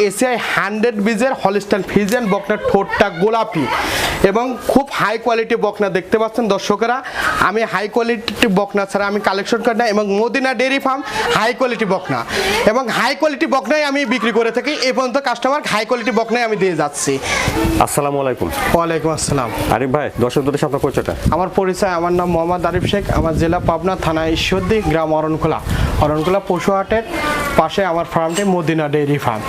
ACI 100 বীজের Holstein Friesian বকনার ঠোঁটটা গোলাপি এবং খুব হাই কোয়ালিটি বকনা দেখতে পাচ্ছেন দর্শকেরা। আমি হাই কোয়ালিটি বকনা ছাড়া আমি কালেকশন করি না এবং Madina dairy farm high quality বকনা এবং হাই কোয়ালিটি বকনাই আমি বিক্রি করে থাকি। এ পর্যন্ত কাস্টমার হাই কোয়ালিটি বকনাই আমি দিয়ে যাচ্ছি। আসসালামু আলাইকুম। ওয়ালাইকুম আসসালাম। আরিফ ভাই, দর্শকদের সাথে আপনার পরিচয়টা? আমার পরিচয়, আমার নাম মোহাম্মদ আরিফ শেখ, আমার জেলা পাবনা, থানা ঈশ্বরদী, গ্রাম অরণখোলা পশুহাটের পাশে আমার ফার্মটি মদিনা ডেয়ারি ফার্ম।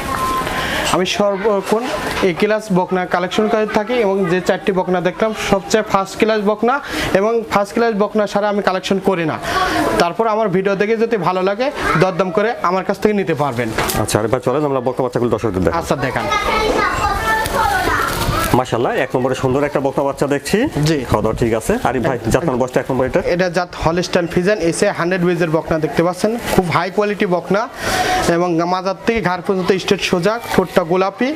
আমি সর্বক্ষণ এই ক্লাস বকনা কালেকশন করে থাকি এবং যে চারটি বকনা দেখলাম সবচেয়ে ফার্স্ট ক্লাস বকনা এবং ফার্স্ট ক্লাস বকনা ছাড়া আমি কালেকশন করি না। তারপর আমার ভিডিও দেখে যদি ভালো লাগে দরদাম করে আমার কাছ থেকে নিতে পারবেন। আচ্ছা আরিফ ভাই, চলেন আমরা বকনা বাচ্চাগুলো দর্শকদের দেখাই। আচ্ছা দেখান। মাশাআল্লাহ, এক নম্বরে সুন্দর একটা বকনা বাচ্চা দেখছি। জি, খাওয়া ঠিক আছে। আরিফ ভাই, জাতমান বয়সটা এক নম্বর এটা জাত হলস্টাইন ফ্রিজিয়ান ACI 100 বীজের বকনা দেখতে পাচ্ছেন। খুব হাই কোয়ালিটি বকনা এবং মাজার থেকে ঘাড় পর্যন্ত স্ট্রেট সোজা, ঠোঁটটা গোলাপি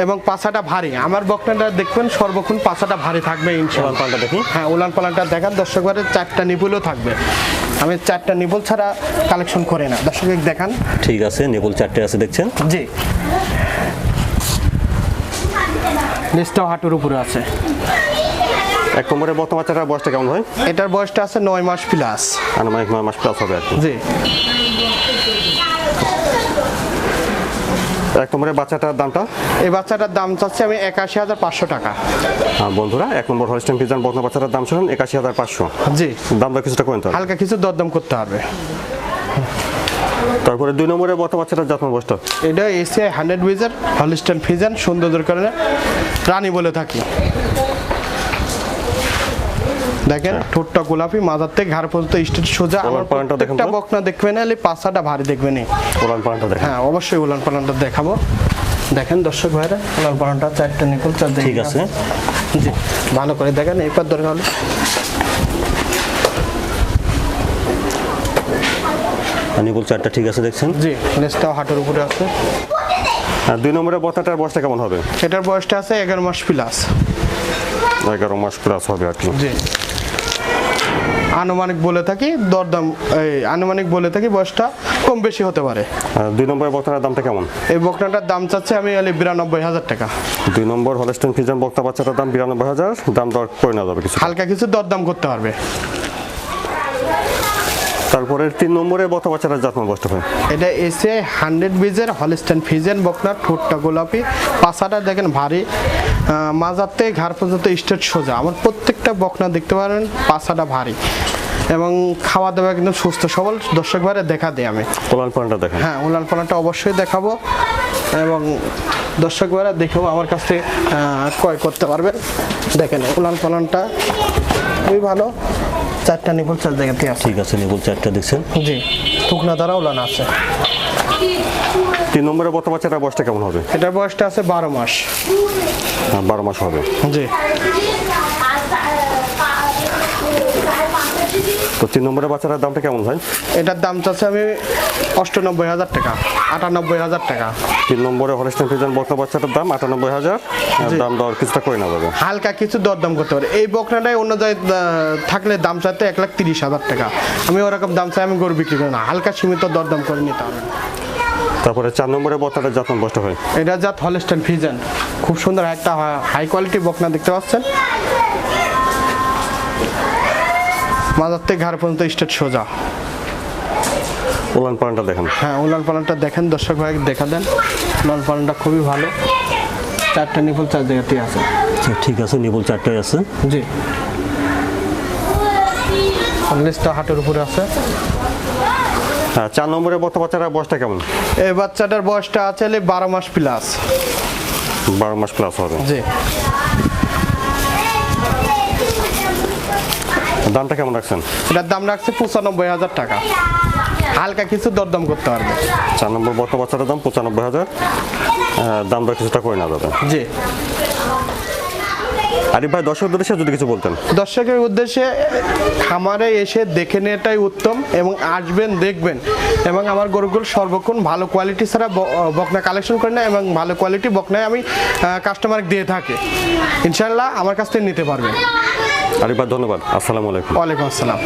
এবং পাছাটা ভারী। আমার বকনাটা দেখবেন সর্বক্ষণ পাছাটা ভারী থাকবে ইনশাআল্লাহ। পালটা দেখি। হ্যাঁ, উলান পালানটা দেখান দর্শকবারে। চারটা নিপুলও থাকবে। আমি চারটা নিপুল ছাড়া কালেকশন করি না। দর্শক দেখান। ঠিক আছে, নিপুল চারটে আছে দেখছেন। জি, নিচটাও হাঁটুর উপরে আছে। এক নম্বরে বকনা বাচ্চাটার বয়সটা কেমন হয়? এটার বয়সটা আছে 9 মাস প্লাস। আনুমানিক 9 মাস প্লাস হবে আর কি। জি, এক নম্বরে বাচ্চাটার দামটা? এই বাচ্চাটার দাম চাচ্ছি আমি 81,500 টাকা। বন্ধুরা, এক নম্বর হলস্টাইন ফ্রিজিয়ান বকনা বাচ্চাটার দাম শুনুন 81,500। জি, দামটা কিছুটা কমতে হবে, হালকা কিছু দরদাম করতে হবে। তারপরে দুই নম্বরে বকনা বাচ্চাটার জাতমান বয়সটা? এটা ACI 100 বীজের হলস্টাইন ফ্রিজিয়ান, সৌন্দর্যের কারণে রানী বলে থাকি। দেখেন ঠোঁটটা গোলাপি, মাজার থেকে ঘাড় পর্যন্ত স্ট্রেট সোজা। আমার পালনটা দেখেন একটা বকনা দেখবেন এলে পাছাটা ভারী দেখবেন। উলান পালনটা দেখেন। হ্যাঁ, অবশ্যই উলান পালনটা দেখাবো। দেখেন দর্শক ভাইরা, উলান পালনটা চারটা নিকুল চার। ঠিক আছে। জি, ভালো করে দেখেন। এরপর দরকার হলে নিপুল চারটা ঠিক আছে দেখছেন। জি, লেজটাও হাঁটুর উপরে আছে। আর দুই নম্বরে বকনাটার বয়সটা কেমন হবে? এটার বয়সটা আছে 11 মাস প্লাস। 11 মাস প্লাস হবে আর কি। জি, আনুমানিক বলে থাকি দরদাম, আনুমানিক বলে থাকি বয়সটা কম বেশি হতে পারে। দুই নম্বরের বকনার দামটা কেমন? এই বকনাটার দাম চাচ্ছে আমি 92,000 টাকা। দুই নম্বর হলস্টাইন ফ্রিজিয়ান বকনা বাচ্চাটার দাম 92,000। দাম দর করে নেওয়া যাবে কিছু, হালকা কিছু দরদাম করতে পারবে। তারপরে তিন নম্বরে বকনা বাচ্চাটার জাতমান বয়সটা হয়? এটা ACI 100 বীজের হলস্টাইন ফ্রিজিয়ান বকনার, ঠোঁটটা গোলাপি, পাছাটা দেখেন ভারী, মাজার থেকে ঘাড় পর্যন্ত স্ট্রেট সোজা। আমার প্রত্যেকটা বকনা দেখতে পারেন পাছাটা ভারী এবং খাওয়া দাওয়া একদম সুস্থ সবল। দর্শক ভাইরা দেখা দেয় আমি। উলান পালনটা দেখেন। হ্যাঁ, উলান পালনটা অবশ্যই দেখাবো এবং দর্শক ভাইরা দেখেও আমার কাছ থেকে ক্রয় করতে পারবেন। দেখেন উলান পালনটা খুবই ভালো। চারটা নিপুল চার জায়গাতে আছে। ঠিক আছে, নিপুল চারটা দেখছেন। জি, টুকনা দ্বারা উলান আছে। তিন নম্বরে বকনা বাচ্চাটার বয়সটা কেমন হবে? এটার বয়সটা আছে 12 মাস। 12 মাস হবে। জি, তো তিন নম্বরের বাচ্চাটার দামটা কেমন হয়? এটার দাম চাচ্ছে আমি 98,000 টাকা, 98,000 টাকা। তিন নম্বরে হলস্টাইন ফ্রিজিয়ান বকনা বাচ্চাটার দাম 98,000। দাম দর কিছুটা করে নেওয়া যাবে, হালকা কিছু দরদাম করতে পারে। এই বকনাটাই অন্য জায়গায় থাকলে দাম চাইতে 1,30,000 টাকা। আমি ওরকম দাম চাই আমি গরু বিক্রি করি না, হালকা সীমিত দরদাম করে নিতে হবে। তারপরে চার নম্বরে বকনাটার জাতমান বয়সটা হয়? এটা জাত হলস্টাইন ফ্রিজিয়ান, খুব সুন্দর একটা হাই কোয়ালিটি বকনা দেখতে পাচ্ছেন। মাজার থেকে ঘাড় পর্যন্ত স্ট্রেট সোজা। উলান পালনটা দেখেন। হ্যাঁ, উলান পালনটা দেখেন দর্শক ভাই, দেখা দেন। উলান পালনটা খুবই ভালো। চারটা নিপুল চার জায়গাতেই আছে। ঠিক আছে, নিপুল চারটাই আছে। জি, লেজটা হাঁটুর উপরে আছে। হ্যাঁ, চার নম্বরে বকনা বাচ্চাটার বয়সটা কেমন? এই বাচ্চাটার বয়সটা আছে 12 মাস প্লাস। 12 মাস প্লাস হবে। জি, দামটা কেমন রাখছেন? এটার দাম রাখছে 95,000 টাকা। হালকা কিছু দরদাম করতে পারবে। চার নম্বর বকনা বাচ্চাটার দাম 95,000। দাম দর কিছুটা করে নেওয়া যাবে। জি, আরিফ ভাই, দর্শকদের উদ্দেশ্যে যদি কিছু বলতেন। দর্শকের উদ্দেশ্যে খামারে এসে দেখে নেওয়াটাই উত্তম এবং আসবেন দেখবেন এবং আমার গরুগুলো সর্বক্ষণ ভালো কোয়ালিটি ছাড়া বকনা কালেকশন করি না এবং ভালো কোয়ালিটি বকনায় আমি কাস্টমার দিয়ে থাকি। ইনশাআল্লাহ আমার কাছ থেকে নিতে পারবেন। আরিফ ভাই, ধন্যবাদ। আসসালামু আলাইকুম। ওয়ালাইকুম আসসালাম।